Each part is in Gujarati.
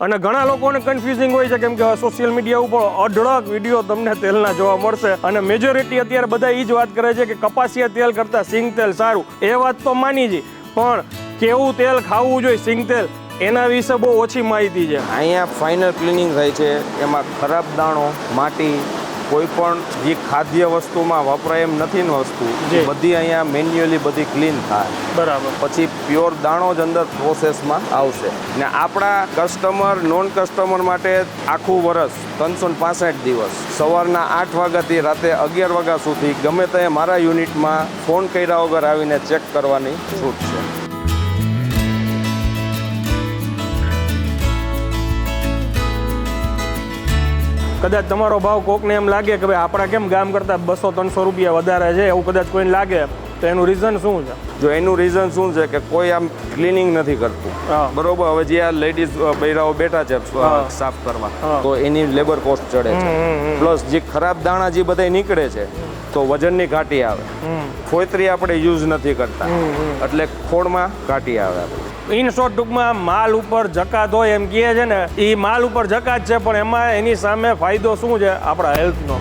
અને ઘણા લોકોને કન્ફ્યુઝિંગ હોય છે કેમ કે સોશિયલ મીડિયા ઉપર અઢળક વિડીયો તમને તેલના જોવા મળશે અને મેજોરિટી અત્યારે બધા એ જ વાત કરે છે કે કપાસિયા તેલ કરતાં સિંગ તેલ સારું. એ વાત તો માની જ, પણ કેવું તેલ ખાવું જોઈએ સિંગ તેલ એના વિશે બહુ ઓછી માહિતી છે. અહીંયા ફાઇનલ ક્લિનિંગ થાય છે, એમાં ખરાબ દાણો, માટી, કોઈ પણ જે ખાદ્ય વસ્તુમાં વપરાય એમ નથી ને વસ્તુ બધી અહીંયા મેન્યુઅલી બધી ક્લીન થાય. બરાબર. પછી પ્યોર દાણો જ અંદર પ્રોસેસમાં આવશે. ને આપણા કસ્ટમર નોન કસ્ટમર માટે આખું વર્ષ 365 દિવસ સવારના 8 વાગ્યાથી રાતે 11 વાગ્યા સુધી ગમે તે મારા યુનિટમાં ફોન કર્યા વગર આવીને ચેક કરવાની છૂટ છે. કદાચ તમારો ભાવ કોકને એમ લાગે કે ભાઈ આપણા કેમ ગામ કરતાં 200-300 રૂપિયા વધારે છે, એવું કદાચ કોઈને લાગે તો એનું રીઝન શું છે? જો એનું રીઝન શું છે કે કોઈ આમ ક્લિનિંગ નથી કરતું. બરોબર. હવે જે આ લેડીઝ બૈરાઓ બેઠા છે સાફ કરવા, તો એની લેબર કોસ્ટ ચડે છે. પ્લસ જે ખરાબ દાણા જે બધા નીકળે છે તો વજનની ઘાટી આવે. ફોયત્રી આપણે યુઝ નથી કરતા એટલે ખોળમાં ઘાટી આવે. ઇન શોર્ટ ટૂંકમાં માલ ઉપર જકાત હોય એમ કહે છે ને, એ માલ ઉપર જકાત છે, પણ એમાં એની સામે ફાયદો શું છે આપણા હેલ્થનો?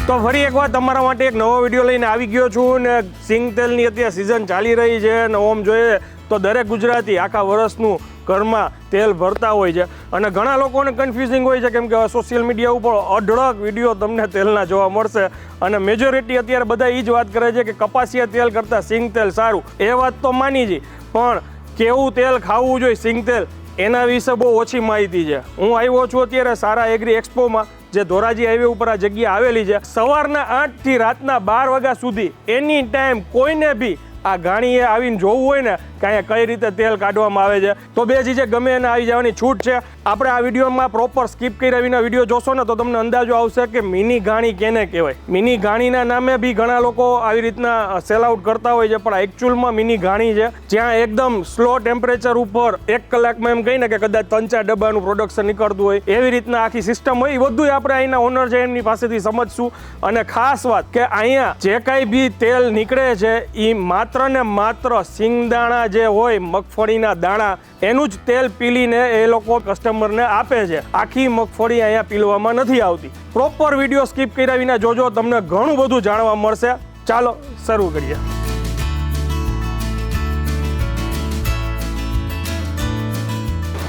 તો ફરી એકવાર તમારા માટે એક નવો વિડીયો લઈને આવી ગયો છું ને સિંગ તેલની અત્યારે સિઝન ચાલી રહી છે અને ઓમ જોઈએ તો દરેક ગુજરાતી આખા વર્ષનું ઘરમાં તેલ ભરતા હોય છે અને ઘણા લોકોને કન્ફ્યુઝિંગ હોય છે કેમ કે સોશિયલ મીડિયા ઉપર અઢળક વિડીયો તમને તેલના જોવા મળશે અને મેજોરિટી અત્યારે બધા એ જ વાત કરે છે કે કપાસિયા તેલ કરતાં સિંગ તેલ સારું. એ વાત તો માની જ, પણ કેવું તેલ ખાવું જોઈએ સિંગ તેલ એના વિશે બહુ ઓછી માહિતી છે. હું આવ્યો છું અત્યારે સારા એગ્રી એક્સપોમાં, જે ધોરાજી હાઈવે ઉપર આ જગ્યા આવેલી છે. સવારના 8 થી રાતના 12 વાગ્યા સુધી એની ટાઈમ કોઈને બી આ ગાણીએ આવીને જોવું હોય ને કે અહીંયા કઈ રીતે તેલ કાઢવામાં આવે છે તો બે ચીજે ગમે એને આવી જવાની છૂટ છે. આપણે આ વિડીયોમાં પ્રોપર સ્કીપ કર્યા વિના વિડીયો જોશો ને તો તમને અંદાજો આવશે કે મિની ગાણી કેને કહેવાય. મિની ગાણીના નામે બી ઘણા લોકો આવી રીતના સેલ આઉટ કરતા હોય છે, પણ એકચ્યુઅલમાં મિની ગાણી છે જ્યાં એકદમ સ્લો ટેમ્પરેચર ઉપર 1 કલાકમાં એમ કહીને કે કદાચ 3-4 ડબ્બાનું પ્રોડક્શન નીકળતું હોય એવી રીતના આખી સિસ્ટમ હોય. એ બધું આપણે અહીંના ઓનર છે એમની પાસેથી સમજશું. અને ખાસ વાત કે અહીંયા જે કાંઈ બી તેલ નીકળે છે એ માત્ર ને માત્ર સિંગદાણા જે હોય મગફળીના દાણા એનું જ તેલ પીલીને એ લોકો કસ્ટમરને આપે છે. આખી મગફળી અહીંયા પીલવામાં નથી આવતી. પ્રોપર વિડીયો સ્કીપ કર્યા વિના જોજો, તમને ઘણું બધું જાણવા મળશે. ચાલો શરૂ કરીએ.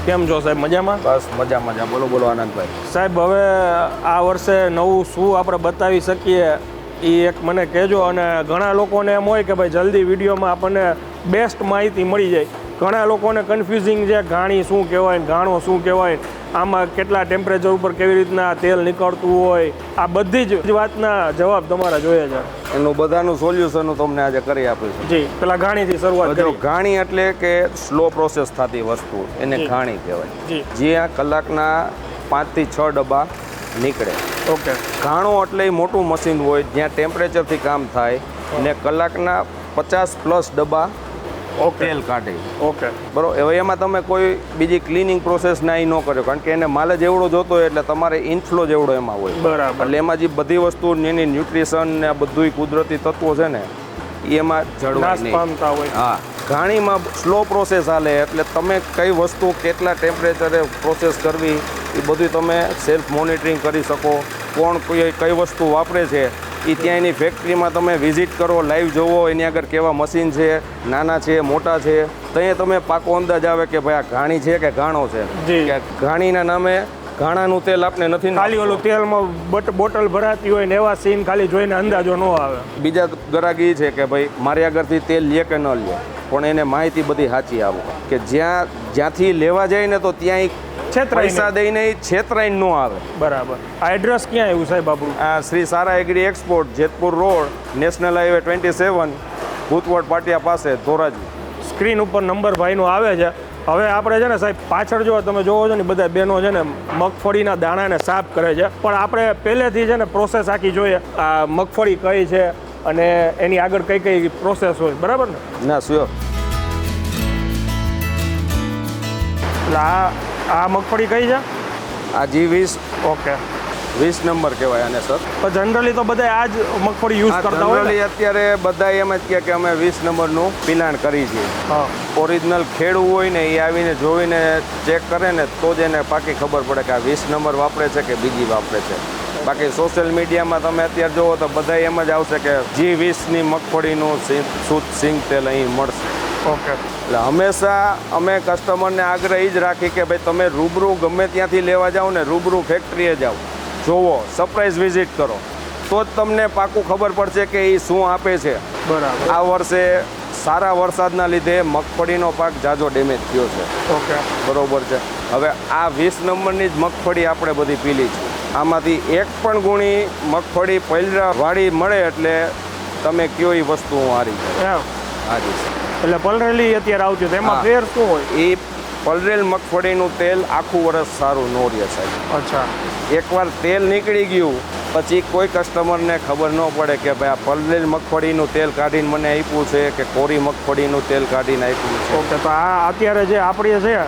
કેમ છો સાહેબ? મજામાં? બસ મજા. બોલો આનંદભાઈ. સાહેબ હવે આ વર્ષે નવું શું આપણે બતાવી શકીએ એ એક મને કહેજો. અને ઘણા લોકોને એમ હોય કે ભાઈ જલ્દી વિડીયોમાં આપણને બેસ્ટ માહિતી મળી જાય. ઘણા લોકોને કન્ફ્યુઝિંગ છે ગાણી શું કહેવાય, ગાણો શું કહેવાય, આમાં કેટલા ટેમ્પરેચર ઉપર કેવી રીતના તેલ નીકળતું હોય, આ બધી જ વાતના જવાબ તમારા જોઈએ છે. એનું બધાનું સોલ્યુશન તમને આજે કરી આપીશું. જી, પેલા ગાણીથી શરૂઆત કરીએ. ગાણી એટલે કે સ્લો પ્રોસેસ થતી વસ્તુ, એને ગાણી કહેવાય. જે આ કલાકના 5 થી 6 ડબ્બા નીકળે. ઓકે. ઘાણો એટલે મોટું મશીન હોય જ્યાં ટેમ્પરેચરથી કામ થાય ને કલાકના 50+ ડબ્બા તેલ કાઢે. ઓકે. બરોબર. હવે એમાં તમે કોઈ બીજી ક્લિનિંગ પ્રોસેસ ના ન કર્યો કારણ કે એને માલ જ એવડો જોતો હોય એટલે તમારે ઇનફ્લો જેવડો એમાં હોય. બરાબર. એટલે એમાં જે બધી વસ્તુ એની ન્યુટ્રિશન ને બધું કુદરતી તત્વો છે ને એમાં જળવાય નહીં. હા. ઘાણીમાં સ્લો પ્રોસેસ હાલે એટલે તમે કઈ વસ્તુ કેટલા ટેમ્પરેચરે પ્રોસેસ કરવી એ બધું તમે સેલ્ફ મોનિટરિંગ કરી શકો. કોણ કઈ વસ્તુ વાપરે છે એ ત્યાં એની ફેક્ટરીમાં તમે વિઝિટ કરો, લાઈવ જોવો, એની આગળ કેવા મશીન છે, નાના છે, મોટા છે, ત્યાં તમે પાકો અંદાજ આવે કે ભાઈ આ ઘાણી છે કે ગાણો છે. કે ઘાણીના નામે ઘાણાનું તેલ આપણે નથી, ખાલી ઓલું તેલમાં બોટલ ભરાતી હોય ને એવા સીન ખાલી જોઈને અંદાજો ન આવે. બીજા ગ્રાહક એ છે કે ભાઈ મારી આગળથી તેલ લે કે ન લે, પણ એને માહિતી બધી સાચી આવે કે જ્યાંથી લેવા જાય ને તો ત્યાં પૈસા દઈને છેતરાઈને ન આવે. બરાબર. આ એડ્રેસ ક્યાં આવ્યું સાહેબ આપણું? આ Shri Sara agri export, Jetpur road, national highway 27, Bhutvad Patiya પાસે, ધોરાજી. સ્ક્રીન ઉપર નંબર ભાઈનો આવે છે. હવે આપણે છે ને સાહેબ પાછળ જો તમે જોવો છો ને બધા બહેનો છે ને મગફળીના દાણાને સાફ કરે છે, પણ આપણે પહેલેથી છે ને પ્રોસેસ આખી જોઈએ આ મગફળી કઈ છે અને એની આગળ કઈ કઈ પ્રોસેસ હોય. બરાબર ને? ના શ્યોર. એટલે આ મગફળી કઈ છે? આ G20. ઓકે. 20 નંબર કહેવાય આને સર. પણ જનરલી તો બધા આ જ મગફળી યુઝ કરતા હોય ને? જનરલી અત્યારે બધા એમ જ કહે કે અમે 20 નંબરનું પિલાણ કરી છીએ. હા. ઓરિજિનલ ખેડૂ હોય ને એ આવીને જોઈને ચેક કરે ને તો જ એને પાકી ખબર પડે કે આ 20 નંબર વાપરે છે કે બીજી વાપરે છે. બાકી સોશિયલ મીડિયામાં તમે અત્યારે જુઓ તો બધા એમ જ આવશે કે G20ની મગફળીનું શુદ્ધ સિંગ તેલ અહીં મળશે. ઓકે. એટલે હંમેશા અમે કસ્ટમરને આગ્રહ એ જ રાખી કે ભાઈ તમે રૂબરૂ ગમે ત્યાંથી લેવા જાઓ ને રૂબરૂ ફેક્ટરીએ જાઓ, જોવો, સરપ્રાઈઝ વિઝિટ કરો, તો જ તમને પાકું ખબર પડશે કે એ શું આપે છે. બરાબર. આ વર્ષે સારા વરસાદના લીધે મગફળીનો પાક જાજો ડેમેજ થયો છે. ઓકે. બરોબર છે. હવે આ 20 નંબરની જ મગફળી આપણે બધી પીલી છે. આમાંથી એક પણ ગુણી મગફળી પહેલા વાળી મળે એટલે તમે કયો એ વસ્તુ હું હારી જાય. હાજી. એટલે પલરેલી અત્યારે આવતી તો એમાં ફેર શું હોય? એ પલરેલ મગફળીનું તેલ આખું વર્ષ સારું ન રહે સાહેબ. અચ્છા. એકવાર તેલ નીકળી ગયું પછી કોઈ કસ્ટમરને ખબર ન પડે કે ભાઈ આ પલરેલ મગફળીનું તેલ કાઢીને મને આપ્યું છે કે કોરી મગફળીનું તેલ કાઢીને આપ્યું છે. ઓકે. તો આ અત્યારે જે આપણી છે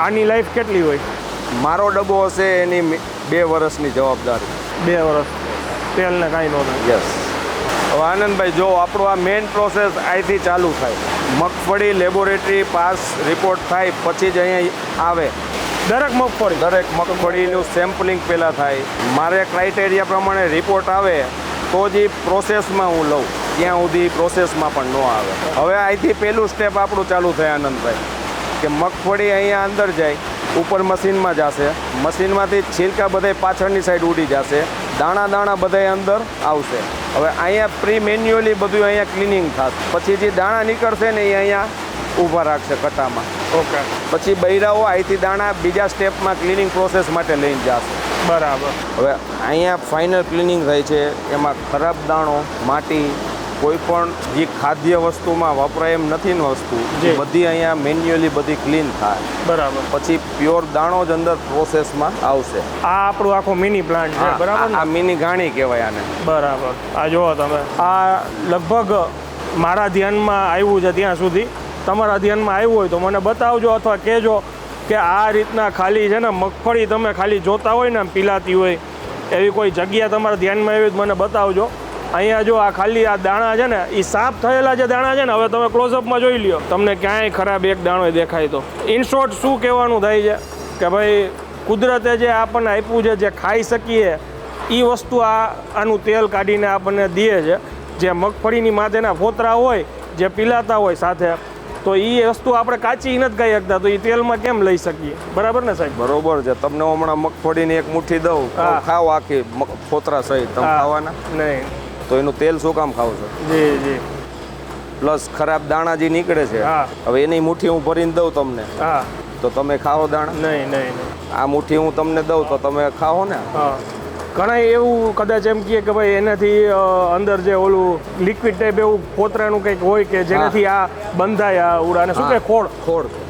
આની લાઈફ કેટલી હોય? મારો ડબ્બો હશે એની 2 વર્ષની જવાબદારી. 2 વર્ષ તેલને કાંઈ ન થાય. યસ. હવે આનંદભાઈ જો આપણો આ મેઇન પ્રોસેસ અહીંથી ચાલુ થાય. મગફળી લેબોરેટરી પાસ રિપોર્ટ થાય પછી જ અહીંયા આવે. દરેક મગફળીનું સેમ્પલિંગ પહેલાં થાય. મારે ક્રાઇટેરિયા પ્રમાણે રિપોર્ટ આવે તો જ એ પ્રોસેસમાં હું લઉં, ત્યાં સુધી પ્રોસેસમાં પણ ન આવે. હવે અહીંથી પહેલું સ્ટેપ આપણું ચાલુ થાય આનંદભાઈ કે મગફળી અહીંયા અંદર જાય, ઉપર મશીનમાં જશે, મશીનમાંથી છિલકા બધા પાછળની સાઈડ ઉડી જશે, દાણા બધા અંદર આવશે. હવે અહીંયા પ્રી મેન્યુઅલી બધું અહીંયા ક્લિનિંગ થશે. પછી જે દાણા નીકળશે ને એ અહીંયા ઊભા રાખશે કટામાં. ઓકે. પછી બૈરાઓ અહીંથી દાણા બીજા સ્ટેપમાં ક્લિનિંગ પ્રોસેસ માટે લઈને જશે. બરાબર. હવે અહીંયા ફાઇનલ ક્લિનિંગ થાય છે. એમાં ખરાબ દાણો, માટી, કોઈ પણ જે ખાદ્ય વસ્તુમાં વપરાય એમ નથી ને વસ્તુ બધી અહીંયા મેન્યુઅલી બધી ક્લીન થાય. બરાબર. પછી પ્યોર દાણો જ અંદર પ્રોસેસમાં આવશે. આ આપણું આખો મિની પ્લાન્ટ છે. બરાબર. આ મિની ગાણી કહેવાય આને. બરાબર. આ જુઓ તમે, આ લગભગ મારા ધ્યાનમાં આવ્યું છે ત્યાં સુધી. તમારા ધ્યાનમાં આવ્યું હોય તો મને બતાવજો અથવા કહેજો કે આ રીતના ખાલી છે ને મગફળી તમે ખાલી જોતા હોય ને પીલાતી હોય એવી કોઈ જગ્યા તમારા ધ્યાનમાં આવી તો મને બતાવજો. અહીંયા જો આ ખાલી આ દાણા છે ને એ સાફ થયેલા જે દાણા છે ને, હવે તમે ક્લોઝઅપમાં જોઈ લ્યો, તમને ક્યાંય ખરાબ એક દાણો દેખાય તો. ઇન શોર્ટ શું કહેવાનું થાય છે કે ભાઈ કુદરતે જે આપણને આપ્યું છે, જે ખાઈ શકીએ એ વસ્તુ આનું તેલ કાઢીને આપણને દે છે. જે મગફળીની માથેના ફોતરા હોય જે પીલાતા હોય સાથે, તો એ વસ્તુ આપણે કાચી નથી ખાઈ શકતા, તો એ તેલમાં કેમ લઈ શકીએ? બરાબર ને સાહેબ? બરોબર છે. તમને હમણાં મગફળીની એક મુઠ્ઠી દઉં, ખાઓ આખી ફોતરા સહિત, તમે ખાવાના નહીં તો એનું તેલ શું કામ ખાવ છો? જી જી. પ્લસ ખરાબ દાણા જે નીકળે છે, હવે એની મુઠ્ઠી હું ભરીને દઉં તમને, તો તમે ખાઓ દાણા? નહીં નહીં. આ મુઠ્ઠી હું તમને દઉં તો તમે ખાઓ ને? ઘણા એવું કદાચ એમ કહે કે ભાઈ એનાથી અંદર જે ઓલું લિક્વિડ ટાઈપ એવું ફોતરાનું કંઈક હોય કે જેનાથી આ બંધાય, આ ઉડાને શું કહે,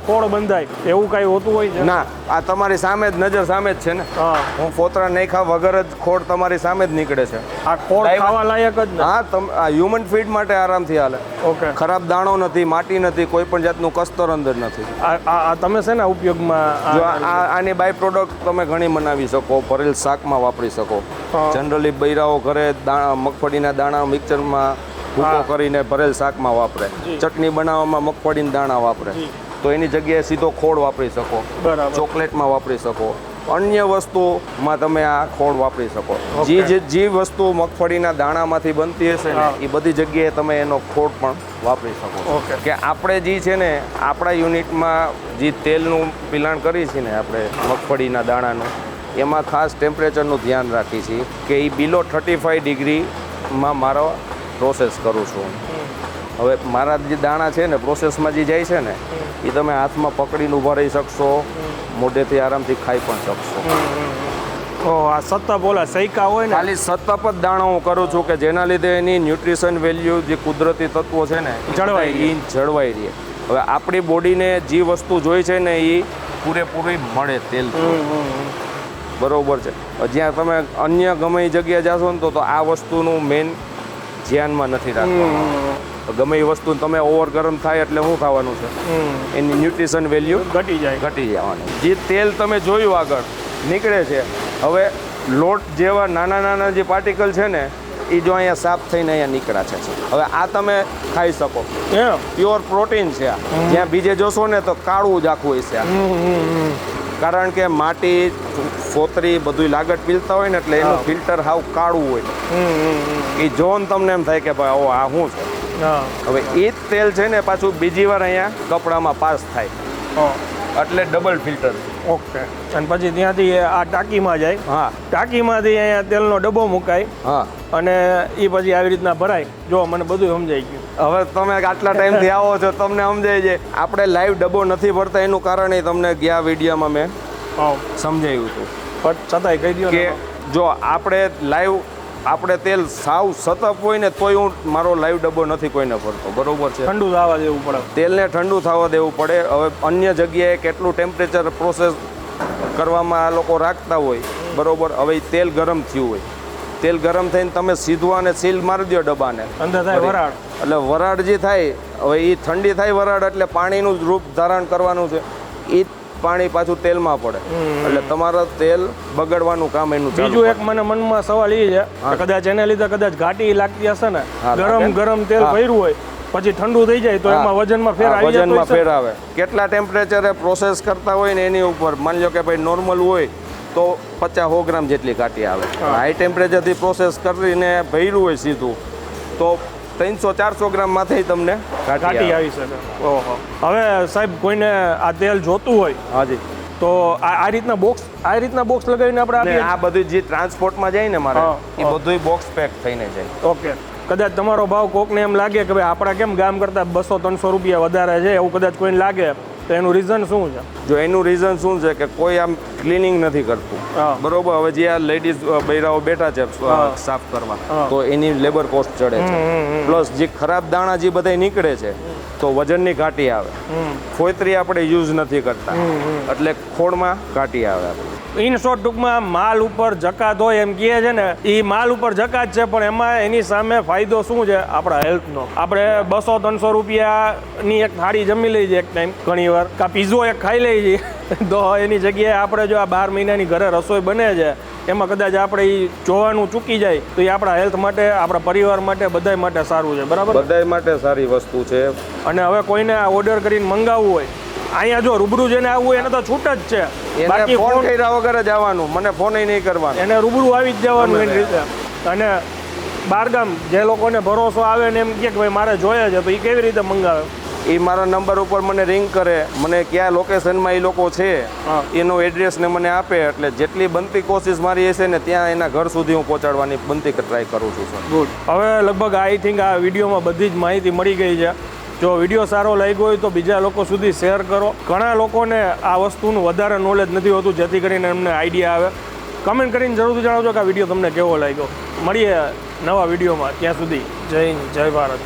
ખોળ બંધાય, એવું કાંઈ હોતું હોય છે? ના, આ તમારી સામે જ, નજર સામે જ છે ને. હું ફોતરા નહીં ખાવ વગર જ ખોળ તમારી સામે જ નીકળે છે. આ ખોળ ખાવા લાયક જ ને? હા, આ હ્યુમન ફીડ માટે આરામથી હાલે. ઓકે. ખરાબ દાણો નથી, માટી નથી, કોઈ પણ જાતનું કસ્તર અંદર નથી. આ તમે છે ને ઉપયોગમાં જો આની બાય પ્રોડક્ટ તમે ઘણી બનાવી શકો, ભરેલ શાકમાં વાપરી શકો. જનરલી બૈરાઓ ઘરે મગફળીના દાણા મિક્સરમાં ભૂકો કરીને ભરેલ શાકમાં વાપરે, ચટણી બનાવવામાં મગફળીના દાણા વાપરે, તો એની જગ્યાએ સીધો ખોળ વાપરી શકો, ચોકલેટમાં વાપરી શકો, અન્ય વસ્તુમાં તમે આ ખોળ વાપરી શકો. જે વસ્તુ મગફળીના દાણામાંથી બનતી હશે ને એ બધી જગ્યાએ તમે એનો ખોળ પણ વાપરી શકો. કે આપણે જે છે ને આપણા યુનિટમાં જે તેલનું પિલાણ કરી છે ને આપણે મગફળીના દાણાનું, એમાં ખાસ ટેમ્પરેચરનું ધ્યાન રાખી છીએ કે એ બિલો 35 ડિગ્રીમાં મારો પ્રોસેસ કરું છું. હવે મારા જે દાણા છે ને પ્રોસેસમાં જે જાય છે ને એ તમે હાથમાં પકડીને ઊભા રહી શકશો, મોઢેથી આરામથી ખાઈ પણ શકશો. આ સતપ ઓલા સૈકા હોય ને, ખાલી સતપ જ દાણો હું કરું છું કે જેના લીધે એની ન્યુટ્રિશન વેલ્યુ જે કુદરતી તત્વો છે ને જળવાઈ રહે. હવે આપણી બોડીને જે વસ્તુ જોઈ છે ને એ પૂરેપૂરી મળે તેલ. બરોબર છે. જ્યાં તમે અન્ય ગમે એ જગ્યાએ જાશો ને તો આ વસ્તુનું મેઇન ધ્યાનમાં નથી રાખવાનું. ગમે એ વસ્તુ તમે ઓવર ગરમ થાય એટલે શું થવાનું છે, એની ન્યુટ્રિશન વેલ્યુ ઘટી જવાની. જે તેલ તમે જોયું આગળ નીકળે છે, હવે લોટ જેવા નાના નાના જે પાર્ટિકલ છે ને એ જો અહીંયા સાફ થઈને અહીંયા નીકળ્યા છે. હવે આ તમે ખાઈ શકો, પ્યોર પ્રોટીન છે આ. જ્યાં બીજે જોશો ને તો કાળું જ આખું હોય છે આ. કારણ કે માટી ફોતરી બધું લાગટ પીલતા હોય ને એટલે એનું ફિલ્ટર હાવ કાળું હોય. એ જોન તમને એમ થાય કે ભાઈ ઓ આ શું છે. હવે એ જ તેલ છે ને પાછું બીજી વાર અહીંયા કપડામાં પાસ થાય એટલે ડબલ ફિલ્ટર. ઓકે. અને પછી ત્યાંથી આ ટાંકીમાં જાય. હા, ટાંકીમાંથી અહીંયા તેલનો ડબ્બો મુકાય. હા, અને એ પછી આવી રીતના ભરાય. જો મને બધું સમજાઈ ગયું. હવે તમે આટલા ટાઈમથી આવો છો તમને સમજાય છે. આપણે લાઈવ ડબ્બો નથી ભરતા એનું કારણ એ તમને ગયા વિડીયોમાં મેં સમજાવ્યું હતું. પણ છતાંય કહી દો કે જો આપણે લાઈવ આપણે તેલ સાવ સતપ હોય ને તોય હું મારો લાઈવ ડબ્બો નથી કોઈને ભરતો. બરોબર છે, ઠંડુ થવા દેવું પડે. તેલને ઠંડુ થવા દેવું પડે. હવે અન્ય જગ્યાએ કેટલું ટેમ્પરેચર પ્રોસેસ કરવામાં આ લોકો રાખતા હોય. બરોબર. હવે એ તેલ ગરમ થયું હોય, તેલ ગરમ થઈને તમે સીધું અને સીલ મારી દો ડબ્બાને, અંદર થાય વરાળ. એટલે વરાળ જે થાય, હવે એ ઠંડી થાય વરાળ એટલે પાણીનું જ રૂપ ધારણ કરવાનું છે. એ પાણી પાછું તેલમાં પડે એટલે તમારું તેલ બગડવાનું કામ એનું. બીજું એક મને મનમાં સવાલ એ છે કે કદાચ એને લીધે કદાચ ઘાટી લાગતી હશે ને, ગરમ તેલ ભર્યું હોય પછી ઠંડુ થઈ જાય તો એમાં વજનમાં ફેર આવી જાય. વજનમાં ફેર આવે. કેટલા ટેમ્પરેચરે પ્રોસેસ કરતા હોય ને એની ઉપર. માની લો કે ભાઈ નોર્મલ હોય તો 50-100 ગ્રામ જેટલી ઘાટી આવે. હાઈ ટેમ્પરેચરથી પ્રોસેસ કરીને ભર્યું હોય સીધું તો 300-400 ગ્રામમાંથી તમને ઘાટી આવી શકે. ઓહો. હવે સાહેબ કોઈને આ તેલ જોતું હોય હાજી તો આ રીતના બોક્સ લગાવીને આપણે આ બધું જે ટ્રાન્સપોર્ટમાં જાય ને મારે એ બધું બોક્સ પેક થઈને જાય. ઓકે. કદાચ તમારો ભાવ કોકને એમ લાગે કે ભાઈ આપણા કેમ ગામ કરતાં 200-300 રૂપિયા વધારે છે એવું કદાચ કોઈને લાગે તો એનું રીઝન શું છે? જો એનું રીઝન શું છે કે કોઈ આમ ક્લિનિંગ નથી કરતું. બરોબર. હવે જે આ લેડીઝ બૈરાઓ બેઠા છે સાફ કરવા તો એની લેબર કોસ્ટ ચડે છે. પ્લસ જે ખરાબ દાણા જે બધા નીકળે છે તો વજનની ઘાટી આવે. ફોતરી આપણે યુઝ નથી કરતા એટલે ખોળમાં ઘાટી આવે. ઇન શોર્ટ ટૂંકમાં માલ ઉપર જકાત હોય એમ કહે છે ને, એ માલ ઉપર જકાત છે પણ એમાં એની સામે ફાયદો શું છે આપણા હેલ્થનો. આપણે 200-300 રૂપિયાની એક થાળી જમી લઈ જઈએ એક ટાઈમ, ઘણી વાર કાં પીઝો એક ખાઈ લઈ જઈએ તો એની જગ્યાએ આપણે જો આ 12 મહિનાની ઘરે રસોઈ બને છે એમાં કદાચ આપણે એ જોવાનું ચૂકી જાય તો એ આપણા હેલ્થ માટે, આપણા પરિવાર માટે, બધાય માટે સારું છે. બરાબર, બધાય માટે સારી વસ્તુ છે. અને હવે કોઈને આ ઓર્ડર કરીને મંગાવવું હોય અહીંયા જો રૂબરૂ જેને આવવું હોય એને તો છૂટ જ છે. બાકી ફોન કર્યા વગર જ આવવાનું, મને ફોન નહીં કરવાનો, એને રૂબરૂ આવી જ જવાનું એની રીતે. અને બહારગામ જે લોકોને ભરોસો આવે ને એમ કે ભાઈ મારે જોઈએ છે તો એ કેવી રીતે મંગાવે? એ મારા નંબર ઉપર મને રિંગ કરે, મને કયા લોકેશનમાં એ લોકો છે એનો એડ્રેસ ને મને આપે એટલે જેટલી બનતી કોશિશ મારી હશે ને ત્યાં એના ઘર સુધી હું પહોંચાડવાની બનતી ટ્રાય કરું છું સર. ગુડ. હવે લગભગ આઈ થિંક આ વિડીયોમાં બધી જ માહિતી મળી ગઈ છે. જો વિડીયો સારો લાગ્યો હોય તો બીજા લોકો સુધી શેર કરો. ઘણા લોકોને આ વસ્તુનું વધારે નોલેજ નથી હોતું જેથી કરીને એમને આઈડિયા આવે. કમેન્ટ કરીને જરૂરથી જણાવજો કે આ વિડીયો તમને કેવો લાગ્યો. મળીએ નવા વિડીયોમાં. ત્યાં સુધી જય હિન્દ, જય ભારત.